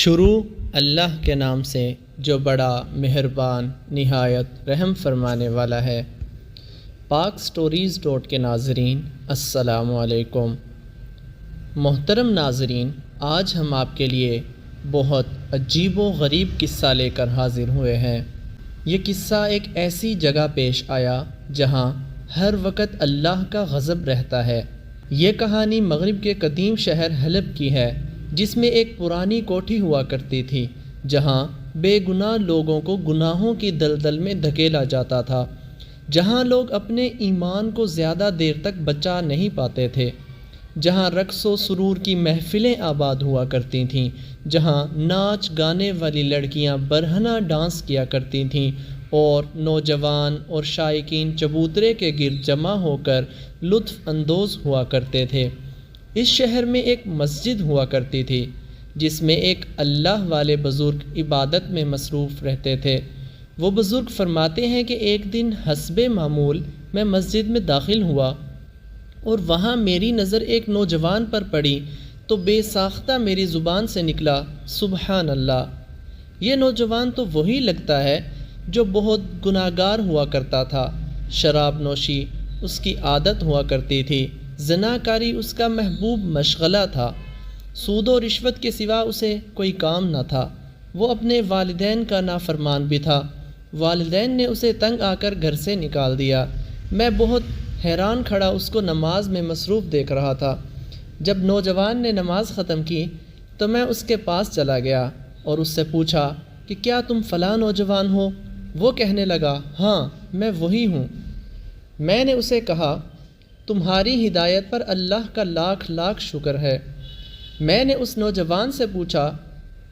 شروع اللہ کے نام سے جو بڑا مہربان نہایت رحم فرمانے والا ہے۔ پاک سٹوریز کے ناظرین السلام علیکم۔ محترم ناظرین، آج ہم آپ کے لیے بہت عجیب و غریب قصہ لے کر حاضر ہوئے ہیں۔ یہ قصہ ایک ایسی جگہ پیش آیا جہاں ہر وقت اللہ کا غضب رہتا ہے۔ یہ کہانی مغرب کے قدیم شہر حلب کی ہے، جس میں ایک پرانی کوٹھی ہوا کرتی تھی جہاں بے گناہ لوگوں کو گناہوں کی دلدل میں دھکیلا جاتا تھا، جہاں لوگ اپنے ایمان کو زیادہ دیر تک بچا نہیں پاتے تھے، جہاں رقص و سرور کی محفلیں آباد ہوا کرتی تھیں، جہاں ناچ گانے والی لڑکیاں برہنہ ڈانس کیا کرتی تھیں اور نوجوان اور شائقین چبوترے کے گرد جمع ہو کر لطف اندوز ہوا کرتے تھے۔ اس شہر میں ایک مسجد ہوا کرتی تھی جس میں ایک اللہ والے بزرگ عبادت میں مصروف رہتے تھے۔ وہ بزرگ فرماتے ہیں کہ ایک دن حسب معمول میں مسجد میں داخل ہوا اور وہاں میری نظر ایک نوجوان پر پڑی تو بے ساختہ میری زبان سے نکلا سبحان اللہ۔ یہ نوجوان تو وہی لگتا ہے جو بہت گناہگار ہوا کرتا تھا، شراب نوشی اس کی عادت ہوا کرتی تھی، زناکاری اس کا محبوب مشغلہ تھا، سود و رشوت کے سوا اسے کوئی کام نہ تھا، وہ اپنے والدین کا نافرمان بھی تھا، والدین نے اسے تنگ آ کر گھر سے نکال دیا۔ میں بہت حیران کھڑا اس کو نماز میں مصروف دیکھ رہا تھا۔ جب نوجوان نے نماز ختم کی تو میں اس کے پاس چلا گیا اور اس سے پوچھا کہ کیا تم فلاں نوجوان ہو؟ وہ کہنے لگا ہاں میں وہی ہوں۔ میں نے اسے کہا تمہاری ہدایت پر اللہ کا لاکھ لاکھ شکر ہے۔ میں نے اس نوجوان سے پوچھا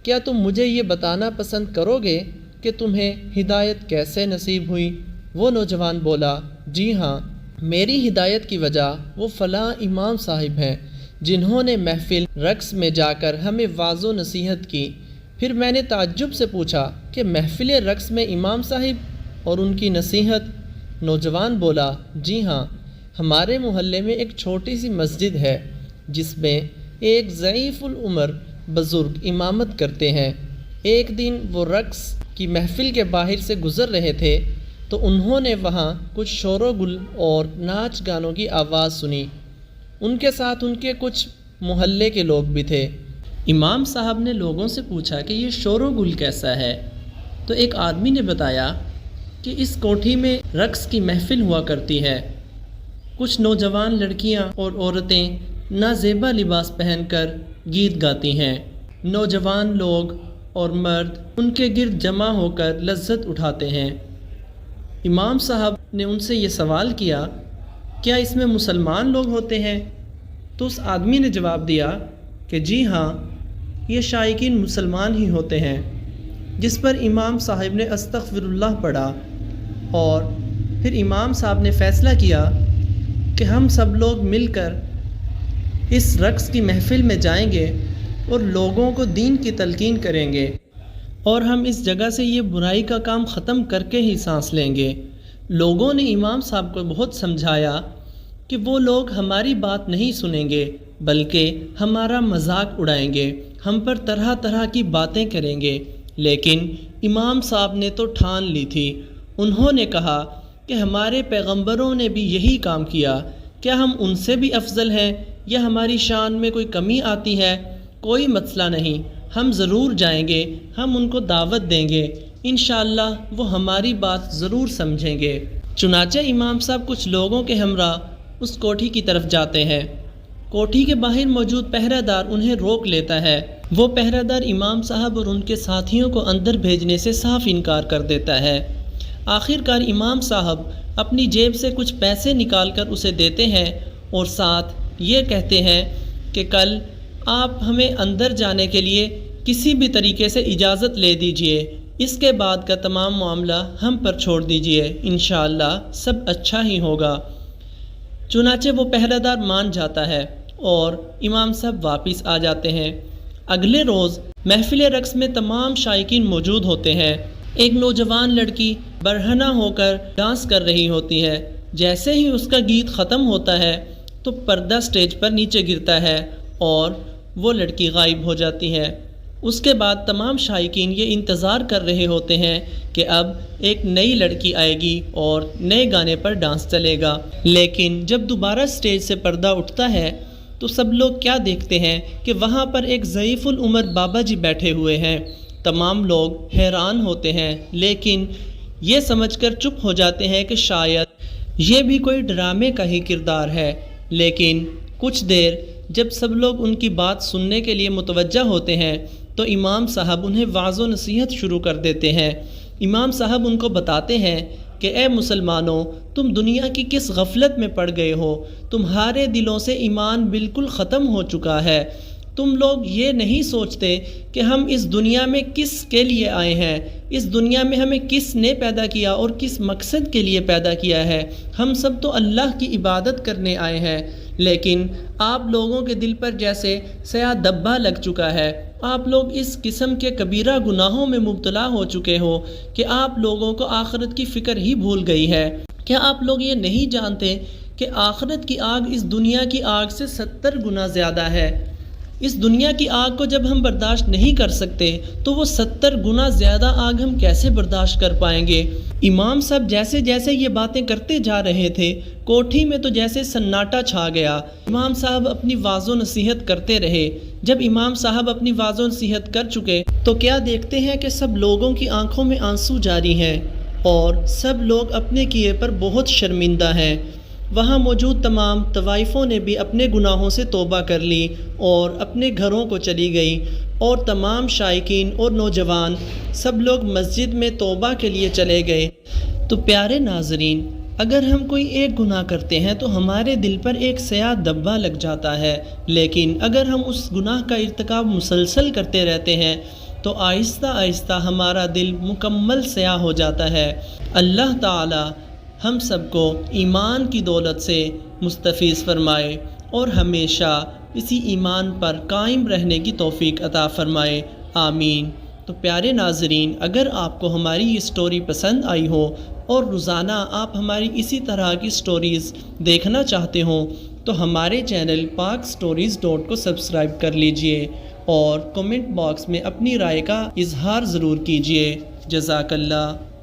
کیا تم مجھے یہ بتانا پسند کرو گے کہ تمہیں ہدایت کیسے نصیب ہوئی؟ وہ نوجوان بولا جی ہاں، میری ہدایت کی وجہ وہ فلاں امام صاحب ہیں جنہوں نے محفل رقص میں جا کر ہمیں واعظ و نصیحت کی۔ پھر میں نے تعجب سے پوچھا کہ محفل رقص میں امام صاحب اور ان کی نصیحت؟ نوجوان بولا جی ہاں، ہمارے محلے میں ایک چھوٹی سی مسجد ہے جس میں ایک ضعیف العمر بزرگ امامت کرتے ہیں۔ ایک دن وہ رقص کی محفل کے باہر سے گزر رہے تھے تو انہوں نے وہاں کچھ شور و گل اور ناچ گانوں کی آواز سنی۔ ان کے ساتھ ان کے کچھ محلے کے لوگ بھی تھے۔ امام صاحب نے لوگوں سے پوچھا کہ یہ شور و گل کیسا ہے؟ تو ایک آدمی نے بتایا کہ اس کوٹھی میں رقص کی محفل ہوا کرتی ہے، کچھ نوجوان لڑکیاں اور عورتیں نازیبا لباس پہن کر گیت گاتی ہیں، نوجوان لوگ اور مرد ان کے گرد جمع ہو کر لذت اٹھاتے ہیں۔ امام صاحب نے ان سے یہ سوال کیا کیا اس میں مسلمان لوگ ہوتے ہیں؟ تو اس آدمی نے جواب دیا کہ جی ہاں، یہ شائقین مسلمان ہی ہوتے ہیں۔ جس پر امام صاحب نے استغفر اللہ پڑھا اور پھر امام صاحب نے فیصلہ کیا کہ ہم سب لوگ مل کر اس رقص کی محفل میں جائیں گے اور لوگوں کو دین کی تلقین کریں گے اور ہم اس جگہ سے یہ برائی کا کام ختم کر کے ہی سانس لیں گے۔ لوگوں نے امام صاحب کو بہت سمجھایا کہ وہ لوگ ہماری بات نہیں سنیں گے بلکہ ہمارا مذاق اڑائیں گے، ہم پر طرح طرح کی باتیں کریں گے، لیکن امام صاحب نے تو ٹھان لی تھی۔ انہوں نے کہا کہ ہمارے پیغمبروں نے بھی یہی کام کیا، کیا ہم ان سے بھی افضل ہیں یا ہماری شان میں کوئی کمی آتی ہے؟ کوئی مسئلہ نہیں، ہم ضرور جائیں گے، ہم ان کو دعوت دیں گے، انشاءاللہ وہ ہماری بات ضرور سمجھیں گے۔ چنانچہ امام صاحب کچھ لوگوں کے ہمراہ اس کوٹھی کی طرف جاتے ہیں۔ کوٹھی کے باہر موجود پہرہ دار انہیں روک لیتا ہے۔ وہ پہرہ دار امام صاحب اور ان کے ساتھیوں کو اندر بھیجنے سے صاف انکار کر دیتا ہے۔ آخر کار امام صاحب اپنی جیب سے کچھ پیسے نکال کر اسے دیتے ہیں اور ساتھ یہ کہتے ہیں کہ کل آپ ہمیں اندر جانے کے لیے کسی بھی طریقے سے اجازت لے دیجئے، اس کے بعد کا تمام معاملہ ہم پر چھوڑ دیجئے، انشاءاللہ سب اچھا ہی ہوگا۔ چنانچہ وہ پہرہ دار مان جاتا ہے اور امام صاحب واپس آ جاتے ہیں۔ اگلے روز محفل رقص میں تمام شائقین موجود ہوتے ہیں۔ ایک نوجوان لڑکی برہنہ ہو کر ڈانس کر رہی ہوتی ہے۔ جیسے ہی اس کا گیت ختم ہوتا ہے تو پردہ سٹیج پر نیچے گرتا ہے اور وہ لڑکی غائب ہو جاتی ہے۔ اس کے بعد تمام شائقین یہ انتظار کر رہے ہوتے ہیں کہ اب ایک نئی لڑکی آئے گی اور نئے گانے پر ڈانس چلے گا، لیکن جب دوبارہ سٹیج سے پردہ اٹھتا ہے تو سب لوگ کیا دیکھتے ہیں کہ وہاں پر ایک ضعیف العمر بابا جی بیٹھے ہوئے ہیں۔ تمام لوگ حیران ہوتے ہیں، لیکن یہ سمجھ کر چپ ہو جاتے ہیں کہ شاید یہ بھی کوئی ڈرامے کا ہی کردار ہے۔ لیکن کچھ دیر جب سب لوگ ان کی بات سننے کے لیے متوجہ ہوتے ہیں تو امام صاحب انہیں وعظ و نصیحت شروع کر دیتے ہیں۔ امام صاحب ان کو بتاتے ہیں کہ اے مسلمانوں، تم دنیا کی کس غفلت میں پڑ گئے ہو، تمہارے دلوں سے ایمان بالکل ختم ہو چکا ہے۔ تم لوگ یہ نہیں سوچتے کہ ہم اس دنیا میں کس کے لیے آئے ہیں، اس دنیا میں ہمیں کس نے پیدا کیا اور کس مقصد کے لیے پیدا کیا ہے۔ ہم سب تو اللہ کی عبادت کرنے آئے ہیں، لیکن آپ لوگوں کے دل پر جیسے سیاہ دبا لگ چکا ہے۔ آپ لوگ اس قسم کے کبیرہ گناہوں میں مبتلا ہو چکے ہو کہ آپ لوگوں کو آخرت کی فکر ہی بھول گئی ہے۔ کیا آپ لوگ یہ نہیں جانتے کہ آخرت کی آگ اس دنیا کی آگ سے 70 گنا زیادہ ہے؟ اس دنیا کی آگ کو جب ہم برداشت نہیں کر سکتے تو وہ 70 گنا زیادہ آگ ہم کیسے برداشت کر پائیں گے؟ امام صاحب جیسے جیسے یہ باتیں کرتے جا رہے تھے، کوٹھی میں تو جیسے سناٹا چھا گیا۔ امام صاحب اپنی وعظ و نصیحت کرتے رہے۔ جب امام صاحب اپنی وعظ و نصیحت کر چکے تو کیا دیکھتے ہیں کہ سب لوگوں کی آنکھوں میں آنسو جاری ہیں اور سب لوگ اپنے کیے پر بہت شرمندہ ہیں۔ وہاں موجود تمام طوائفوں نے بھی اپنے گناہوں سے توبہ کر لی اور اپنے گھروں کو چلی گئی، اور تمام شائقین اور نوجوان سب لوگ مسجد میں توبہ کے لیے چلے گئے۔ تو پیارے ناظرین، اگر ہم کوئی ایک گناہ کرتے ہیں تو ہمارے دل پر ایک سیاہ دبا لگ جاتا ہے، لیکن اگر ہم اس گناہ کا ارتکاب مسلسل کرتے رہتے ہیں تو آہستہ آہستہ ہمارا دل مکمل سیاہ ہو جاتا ہے۔ اللہ تعالی ہم سب کو ایمان کی دولت سے مستفیض فرمائے اور ہمیشہ اسی ایمان پر قائم رہنے کی توفیق عطا فرمائے، آمین۔ تو پیارے ناظرین، اگر آپ کو ہماری یہ سٹوری پسند آئی ہو اور روزانہ آپ ہماری اسی طرح کی سٹوریز دیکھنا چاہتے ہوں تو ہمارے چینل پاک سٹوریز کو سبسکرائب کر لیجئے اور کمنٹ باکس میں اپنی رائے کا اظہار ضرور کیجئے۔ جزاک اللہ۔